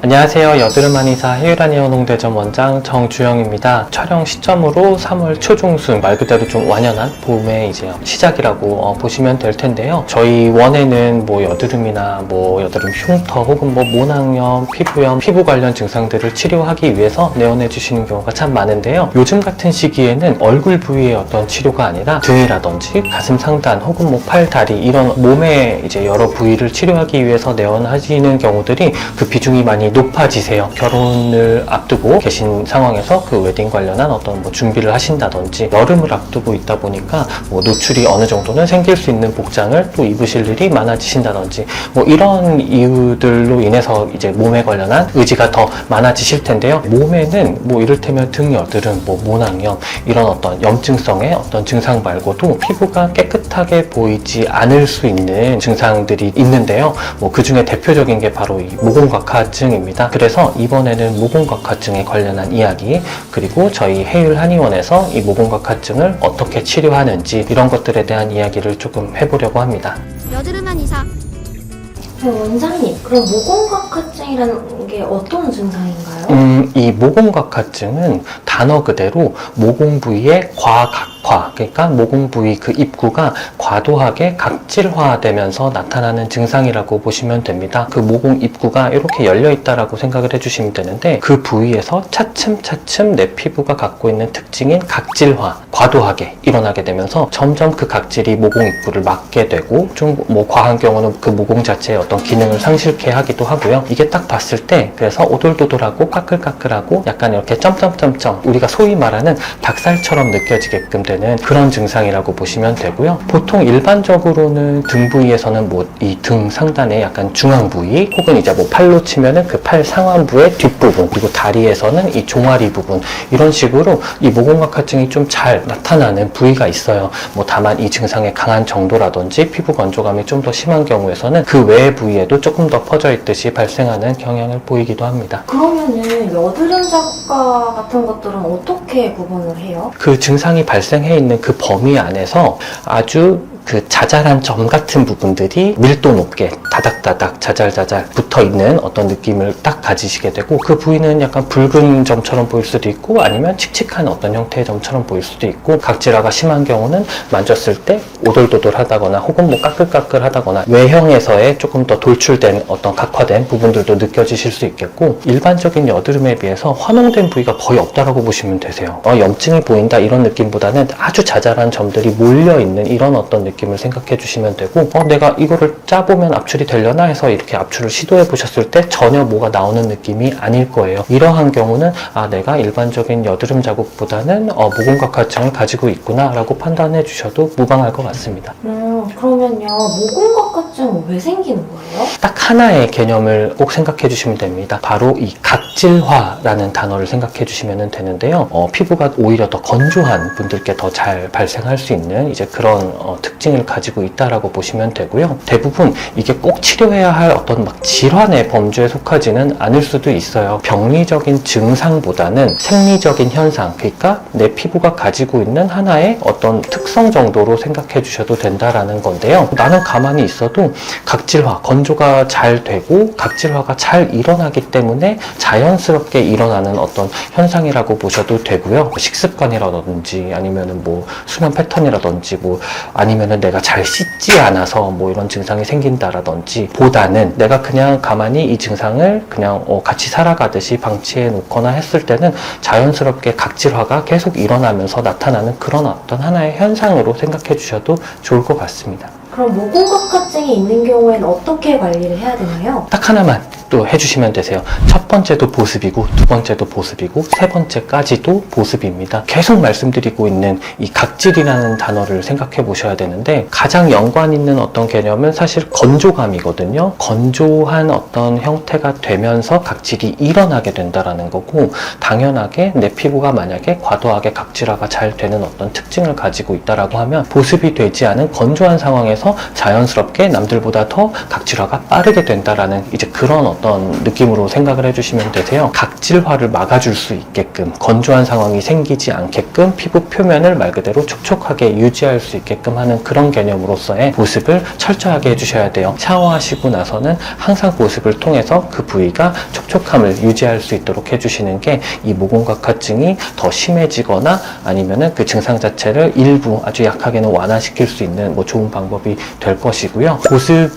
안녕하세요. 여드름 한의사 해유란이어 농대점 원장 정주영입니다. 촬영 시점으로 3월 초중순, 말 그대로 좀 완연한 봄의 이제 시작이라고 보시면 될 텐데요. 저희 원에는 뭐 여드름이나 뭐 여드름 흉터 혹은 뭐 모낭염, 피부염, 피부 관련 증상들을 치료하기 위해서 내원해 주시는 경우가 참 많은데요. 요즘 같은 시기에는 얼굴 부위의 어떤 치료가 아니라 등이라든지 가슴 상단 혹은 뭐 팔, 다리 이런 몸의 이제 여러 부위를 치료하기 위해서 내원하시는 경우들이 그 비중이 많이 높아지세요. 결혼을 앞두고 계신 상황에서 그 웨딩 관련한 어떤 뭐 준비를 하신다든지 여름을 앞두고 있다 보니까 뭐 노출이 어느 정도는 생길 수 있는 복장을 또 입으실 일이 많아지신다든지 뭐 이런 이유들로 인해서 이제 몸에 관련한 의지가 더 많아지실 텐데요. 몸에는 뭐 이를테면 등 여드름, 뭐 모낭염 이런 어떤 염증성의 어떤 증상 말고도 피부가 깨끗하게 보이지 않을 수 있는 증상들이 있는데요. 뭐 그 중에 대표적인 게 바로 이 모공각화증입니다. 그래서 이번에는 모공각화증에 관련한 이야기, 그리고 저희 해율 한의원에서 이 모공각화증을 어떻게 치료하는지 이런 것들에 대한 이야기를 조금 해보려고 합니다. 여드름 한의사. 원장님, 그럼 모공각화증이라는 게 어떤 증상인가요? 이 모공각화증은 단어 그대로 모공 부위의 과각화, 그러니까 모공 부위 그 입구가 과도하게 각질화되면서 나타나는 증상이라고 보시면 됩니다. 그 모공 입구가 이렇게 열려 있다라고 생각을 해주시면 되는데, 그 부위에서 차츰차츰 내 피부가 갖고 있는 특징인 각질화, 과도하게 일어나게 되면서 점점 그 각질이 모공 입구를 막게 되고, 좀 뭐 과한 경우는 그 모공 자체의 어떤 기능을 상실케 하기도 하고요. 이게 딱 봤을 때 그래서 오돌도돌하고 까끌까끌하고 약간 이렇게 점점점점, 우리가 소위 말하는 닭살처럼 느껴지게끔 되는 그런 증상이라고 보시면 되고요. 보통 일반적으로는 등 부위에서는 뭐 이 등 상단의 약간 중앙 부위, 혹은 이제 뭐 팔로 치면은 그 팔 상완부의 뒷부분, 그리고 다리에서는 이 종아리 부분, 이런 식으로 이 모공각화증이 좀 잘 나타나는 부위가 있어요. 뭐 다만 이 증상의 강한 정도라든지 피부 건조감이 좀 더 심한 경우에서는 그 외의 부위에도 조금 더 퍼져 있듯이 발생하는 경향을 보이기도 합니다. 그러면은 여드름 자국과 같은 것들은 어떻게 구분을 해요? 그 증상이 발생해 있는 그 범위 안에서 아주 그 자잘한 점 같은 부분들이 밀도 높게 다닥다닥 자잘자잘 붙어있는 어떤 느낌을 딱 가지시게 되고, 그 부위는 약간 붉은 점처럼 보일 수도 있고 아니면 칙칙한 어떤 형태의 점처럼 보일 수도 있고, 각질화가 심한 경우는 만졌을 때 오돌도돌하다거나 혹은 뭐 까끌까끌하다거나 외형에서의 조금 더 돌출된 어떤 각화된 부분들도 느껴지실 수 있겠고, 일반적인 여드름에 비해서 화농된 부위가 거의 없다라고 보시면 되세요. 염증이 보인다 이런 느낌보다는 아주 자잘한 점들이 몰려있는 이런 어떤 느낌을 생각해 주시면 되고, 내가 이거를 짜보면 압출이 되려나 해서 이렇게 압출을 시도해 보셨을 때 전혀 뭐가 나오는 느낌이 아닐 거예요. 이러한 경우는 내가 일반적인 여드름 자국보다는 모공각화증을 가지고 있구나 라고 판단해 주셔도 무방할 것 같습니다. 그러면요, 모공각화증은 왜 생기는 거예요? 딱 하나의 개념을 꼭 생각해 주시면 됩니다. 바로 이 각질화라는 단어를 생각해 주시면 되는데요. 피부가 오히려 더 건조한 분들께 더 잘 발생할 수 있는 이제 그런 특징을 가지고 있다라고 보시면 되고요. 대부분 이게 꼭 치료해야 할 어떤 막 질환의 범주에 속하지는 않을 수도 있어요. 병리적인 증상보다는 생리적인 현상, 그러니까 내 피부가 가지고 있는 하나의 어떤 특성 정도로 생각해 주셔도 된다라는 건데요. 나는 가만히 있어도 각질화, 건조가 잘 되고 각질화가 잘 일어나기 때문에 자연스럽게 일어나는 어떤 현상이라고 보셔도 되고요. 식습관이라든지 아니면은 뭐 수면 패턴이라든지 뭐 아니면은 내가 잘 씻지 않아서 뭐 이런 증상이 생긴다라든지, 보다는 내가 그냥 가만히 이 증상을 그냥 같이 살아가듯이 방치해 놓거나 했을 때는 자연스럽게 각질화가 계속 일어나면서 나타나는 그런 어떤 하나의 현상으로 생각해 주셔도 좋을 것 같습니다. 그럼 모공각화증이 있는 경우에는 어떻게 관리를 해야 되나요? 딱 하나만 또 해주시면 되세요. 첫 번째도 보습이고 두 번째도 보습이고 세 번째까지도 보습입니다. 계속 말씀드리고 있는 이 각질이라는 단어를 생각해 보셔야 되는데, 가장 연관 있는 어떤 개념은 사실 건조감이거든요. 건조한 어떤 형태가 되면서 각질이 일어나게 된다라는 거고, 당연하게 내 피부가 만약에 과도하게 각질화가 잘 되는 어떤 특징을 가지고 있다라고 하면 보습이 되지 않은 건조한 상황에서 자연스럽게 남들보다 더 각질화가 빠르게 된다라는 이제 그런 어떤 느낌으로 생각을 해주시면 되세요. 각질화를 막아줄 수 있게끔, 건조한 상황이 생기지 않게끔 피부 표면을 말 그대로 촉촉하게 유지할 수 있게끔 하는 그런 개념으로서의 보습을 철저하게 해주셔야 돼요. 샤워하시고 나서는 항상 보습을 통해서 그 부위가 촉촉함을 유지할 수 있도록 해주시는 게 이 모공각화증이 더 심해지거나 아니면은 그 증상 자체를 일부 아주 약하게는 완화시킬 수 있는 좋은 방법이 될 것이고요. 보습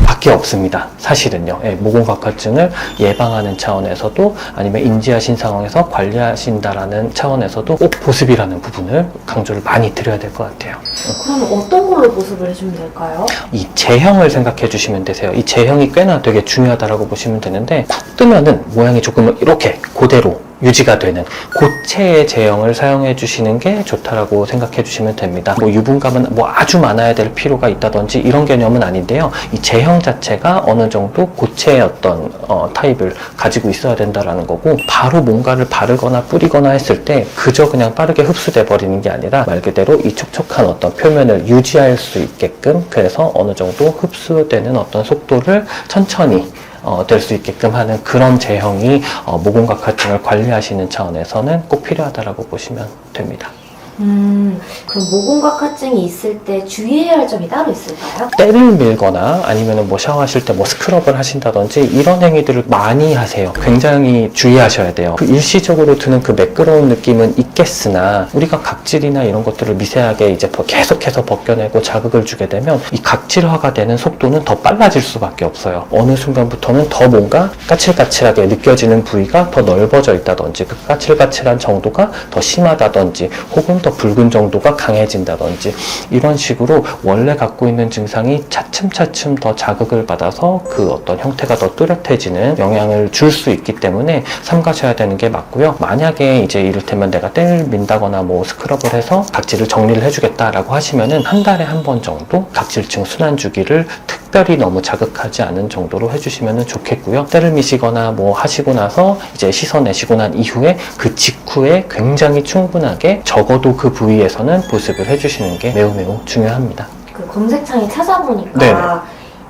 밖에 없습니다. 사실은요. 모공각화증을 예방하는 차원에서도 아니면 인지하신 상황에서 관리하신다라는 차원에서도 꼭 보습이라는 부분을 강조를 많이 드려야 될 것 같아요. 그럼 어떤 걸로 보습을 해주면 될까요? 이 제형을 생각해 주시면 되세요. 이 제형이 꽤나 되게 중요하다고 보시면 되는데 푹 뜨면은 모양이 조금 이렇게 그대로 유지가 되는 고체의 제형을 사용해 주시는 게 좋다라고 생각해 주시면 됩니다. 유분감은 아주 많아야 될 필요가 있다든지 이런 개념은 아닌데요. 이 제형 자체가 어느 정도 고체의 어떤 타입을 가지고 있어야 된다라는 거고, 바로 뭔가를 바르거나 뿌리거나 했을 때 그저 그냥 빠르게 흡수돼 버리는 게 아니라 말 그대로 이 촉촉한 어떤 표면을 유지할 수 있게끔, 그래서 어느 정도 흡수되는 어떤 속도를 천천히 될 수 있게끔 하는 그런 제형이 모공각화증을 관리하시는 차원에서는 꼭 필요하다고 보시면 됩니다. 그럼 모공각화증이 있을 때 주의해야 할 점이 따로 있을까요? 때를 밀거나 아니면 샤워하실 때 스크럽을 하신다든지 이런 행위들을 많이 하세요. 굉장히 주의하셔야 돼요. 그 일시적으로 드는 그 매끄러운 느낌은 있겠으나 우리가 각질이나 이런 것들을 미세하게 이제 계속해서 벗겨내고 자극을 주게 되면 이 각질화가 되는 속도는 더 빨라질 수밖에 없어요. 어느 순간부터는 더 뭔가 까칠까칠하게 느껴지는 부위가 더 넓어져 있다든지, 그 까칠까칠한 정도가 더 심하다든지, 혹은 더 붉은 정도가 강해진다든지, 이런 식으로 원래 갖고 있는 증상이 차츰차츰 더 자극을 받아서 그 어떤 형태가 더 뚜렷해지는 영향을 줄 수 있기 때문에 삼가셔야 되는 게 맞고요. 만약에 이제 이를테면 내가 때를 민다거나 스크럽을 해서 각질을 정리를 해주겠다라고 하시면은 한 달에 한 번 정도 각질층 순환 주기를 특별히 너무 자극하지 않은 정도로 해주시면 좋겠고요. 때를 미시거나 하시고 나서 이제 씻어내시고 난 이후에 그 직후에 굉장히 충분하게 적어도 그 부위에서는 보습을 해주시는 게 매우 중요합니다. 그 검색창에 찾아보니까 네네.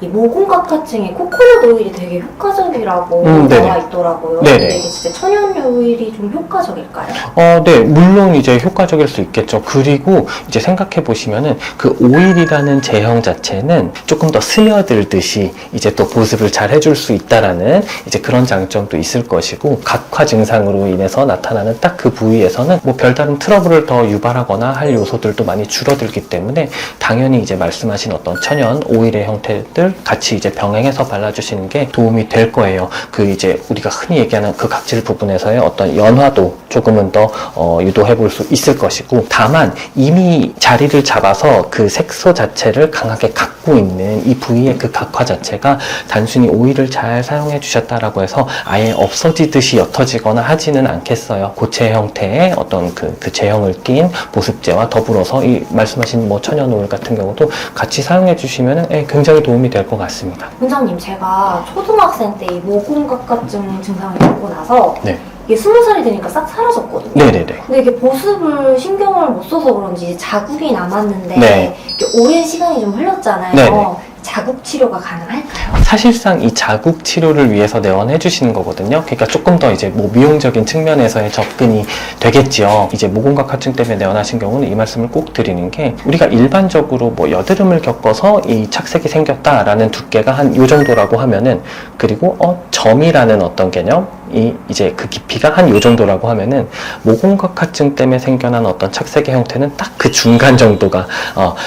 이 모공각화증에 코코넛 오일이 되게 효과적이라고 나와 있더라고요. 네네. 근데 이게 진짜 천연 오일이 좀 효과적일까요? 네, 물론 이제 효과적일 수 있겠죠. 그리고 이제 생각해 보시면은 그 오일이라는 제형 자체는 조금 더 스며들듯이 이제 또 보습을 잘 해줄 수 있다라는 이제 그런 장점도 있을 것이고, 각화 증상으로 인해서 나타나는 딱 그 부위에서는 별다른 트러블을 더 유발하거나 할 요소들도 많이 줄어들기 때문에 당연히 이제 말씀하신 어떤 천연 오일의 형태들 같이 이제 병행해서 발라주시는 게 도움이 될 거예요. 그 이제 우리가 흔히 얘기하는 그 각질 부분에서의 어떤 연화도 조금은 더 유도해 볼 수 있을 것이고, 다만 이미 자리를 잡아서 그 색소 자체를 강하게 갖고 있는 이 부위의 그 각화 자체가 단순히 오일을 잘 사용해 주셨다라고 해서 아예 없어지듯이 옅어지거나 하지는 않겠어요. 고체 형태의 어떤 그 제형을 띈 보습제와 더불어서 이 말씀하신 천연 오일 같은 경우도 같이 사용해 주시면 굉장히 도움이 될 것 같습니다. 원장님, 제가 초등학생 때 이 모공각화증 증상을 겪고 나서 네. 이게 20살이 되니까 싹 사라졌거든요. 네네네. 근데 이게 보습을 신경을 못 써서 그런지 자국이 남았는데 네. 이게 오랜 시간이 좀 흘렀잖아요. 네네. 자국 치료가 가능할까요? 사실상 이 자국 치료를 위해서 내원해 주시는 거거든요. 그러니까 조금 더 이제 미용적인 측면에서의 접근이 되겠지요. 이제 모공각화증 때문에 내원하신 경우는 이 말씀을 꼭 드리는 게, 우리가 일반적으로 여드름을 겪어서 이 착색이 생겼다라는 두께가 한 요 정도라고 하면은, 그리고 점이라는 어떤 개념이 이제 그 깊이가 한 요 정도라고 하면은, 모공각화증 때문에 생겨난 어떤 착색의 형태는 딱 그 중간 정도가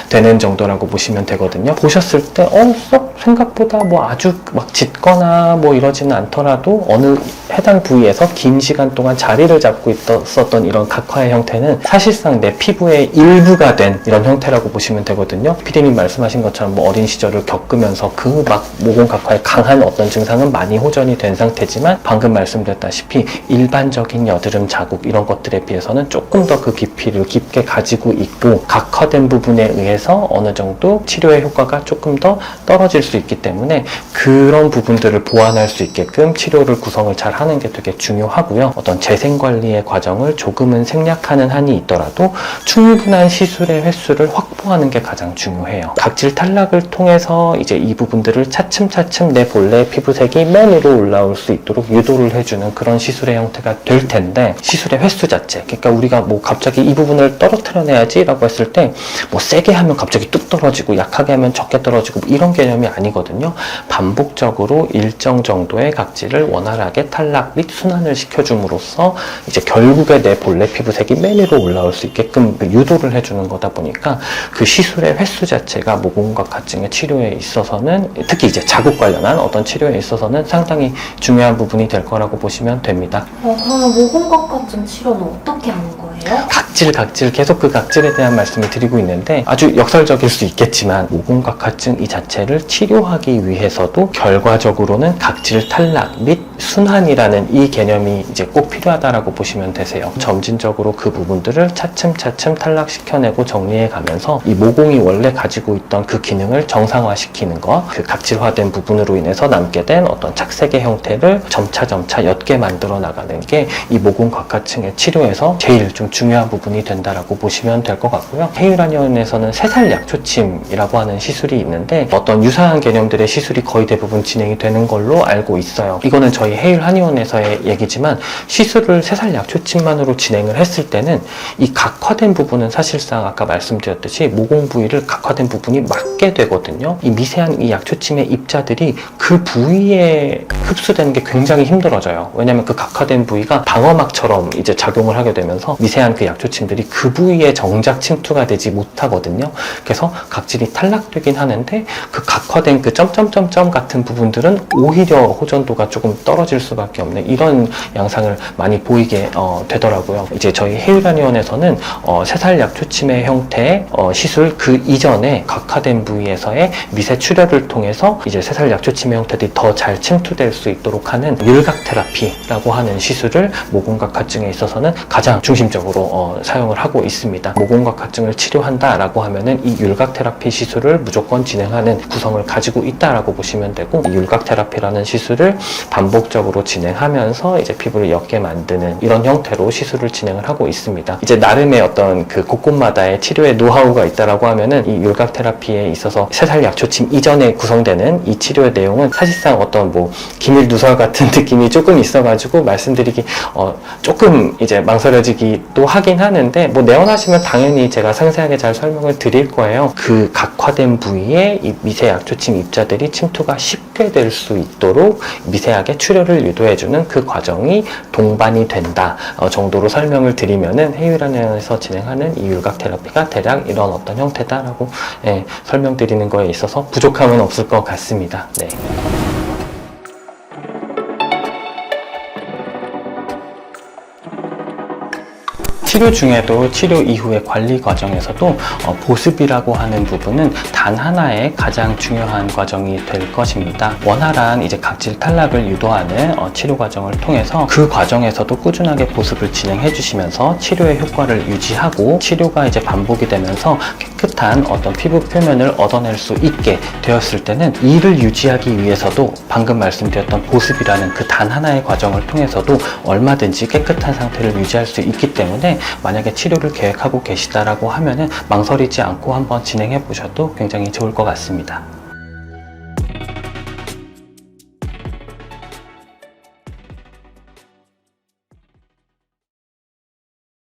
되는 정도라고 보시면 되거든요. 보셨을 때 썩 생각보다 아주 짙거나 이러지는 않더라도 어느 해당 부위에서 긴 시간 동안 자리를 잡고 있었던 이런 각화의 형태는 사실상 내 피부의 일부가 된 이런 형태라고 보시면 되거든요. 피디님 말씀하신 것처럼 어린 시절을 겪으면서 그 모공 각화의 강한 어떤 증상은 많이 호전이 된 상태지만, 방금 말씀 말씀드렸다시피 일반적인 여드름 자국 이런 것들에 비해서는 조금 더 그 깊이를 깊게 가지고 있고 각화된 부분에 의해서 어느 정도 치료의 효과가 조금 더 떨어질 수 있기 때문에 그런 부분들을 보완할 수 있게끔 치료를 구성을 잘 하는 게 되게 중요하고요. 어떤 재생관리의 과정을 조금은 생략하는 한이 있더라도 충분한 시술의 횟수를 확보하는 게 가장 중요해요. 각질 탈락을 통해서 이제 이 부분들을 차츰차츰 내 본래 피부색이 맨 위로 올라올 수 있도록 유도를 해주는 그런 시술의 형태가 될 텐데, 시술의 횟수 자체, 그러니까 우리가 뭐 갑자기 이 부분을 떨어뜨려내야지 라고 했을 때 뭐 세게 하면 갑자기 뚝 떨어지고 약하게 하면 적게 떨어지고 뭐 이런 개념이 아니거든요. 반복적으로 일정 정도의 각질을 원활하게 탈락 및 순환을 시켜줌으로써 이제 결국에 내 본래 피부색이 맨 위로 올라올 수 있게끔 유도를 해주는 거다 보니까 그 시술의 횟수 자체가 모공각화증의 치료에 있어서는, 특히 이제 자국 관련한 어떤 치료에 있어서는 상당히 중요한 부분이 될 거라고 보시면 됩니다. 그러면 모공각화증 치료는 어떻게 하는 거예요? 각질 계속 그 각질에 대한 말씀을 드리고 있는데, 아주 역설적일 수 있겠지만 모공각화증 이 자체를 치료하기 위해서도 결과적으로는 각질 탈락 및 순환이라는 이 개념이 이제 꼭 필요하다라고 보시면 되세요. 점진적으로 그 부분들을 차츰차츰 탈락시켜내고 정리해 가면서 이 모공이 원래 가지고 있던 그 기능을 정상화시키는 것, 그 각질화된 부분으로 인해서 남게 된 어떤 착색의 형태를 점차점차 옅게 만들어 나가는 게 이 모공각화증의 치료에서 제일 좀 중요한 부분이 된다라고 보시면 될 것 같고요. 헤이라니언에서는 새살 약초침이라고 하는 시술이 있는데, 어떤 유사한 개념들의 시술이 거의 대부분 진행이 되는 걸로 알고 있어요. 이거는 저희 헤일한의원에서의 얘기지만, 시술을 새살 약초침만으로 진행을 했을 때는 이 각화된 부분은 사실상 아까 말씀드렸듯이 모공 부위를 각화된 부분이 막게 되거든요. 이 미세한 이 약초침의 입자들이 그 부위에 흡수되는 게 굉장히 힘들어져요. 왜냐면 그 각화된 부위가 방어막처럼 이제 작용을 하게 되면서 미세한 그 약초침들이 그 부위에 정작 침투가 되지 못하거든요. 그래서 각질이 탈락되긴 하는데 그 각화된 그 점점점점 같은 부분들은 오히려 호전도가 조금 떨어질 수밖에 없는 이런 양상을 많이 보이게 되더라고요. 이제 저희 헤일라니온에서는 새살 약초침의 형태의 시술 그 이전에 각화된 부위에서의 미세 출혈을 통해서 이제 새살 약초침의 형태들이 더 잘 침투될 수 있도록 하는 율각 테라피라고 하는 시술을 모공각화증에 있어서는 가장 중심적으로 사용을 하고 있습니다. 모공각화증을 치료한다라고 하면은 이 율각 테라피 시술을 무조건 진행하는 구성을 가지고 있다라고 보시면 되고, 이 율각 테라피라는 시술을 반복적으로 진행하면서 이제 피부를 옅게 만드는 이런 형태로 시술을 진행을 하고 있습니다. 이제 나름의 어떤 그 곳곳마다의 치료의 노하우가 있다라고 하면은 이 율각 테라피에 있어서 새살 약초침 이전에 구성되는 이 치료의 내용은 사실상 어떤 뭐 기밀 누설 같은 느낌이 조금 있어가지고 말씀드리기 조금 이제 망설여지기도 하긴 하는데, 뭐 내원하시면 당연히 제가 상세하게 잘 설명을 드릴 거예요. 그 각화된 부위에 이 미세 약초침 입자들이 침투가 쉽게 될 수 있도록 미세하게 출혈을 유도해주는 그 과정이 동반이 된다 정도로 설명을 드리면은 헤이라니언에서 진행하는 이 율각 테라피가 대략 이런 어떤 형태다라고 설명드리는 거에 있어서 부족함은 없을 것 같습니다. 네. 치료 중에도 치료 이후의 관리 과정에서도 보습이라고 하는 부분은 단 하나의 가장 중요한 과정이 될 것입니다. 원활한 이제 각질 탈락을 유도하는 치료 과정을 통해서 그 과정에서도 꾸준하게 보습을 진행해 주시면서 치료의 효과를 유지하고, 치료가 이제 반복이 되면서 깨끗한 어떤 피부 표면을 얻어낼 수 있게 되었을 때는 이를 유지하기 위해서도 방금 말씀드렸던 보습이라는 그 단 하나의 과정을 통해서도 얼마든지 깨끗한 상태를 유지할 수 있기 때문에, 만약에 치료를 계획하고 계시다라고 하면은 망설이지 않고 한번 진행해 보셔도 굉장히 좋을 것 같습니다.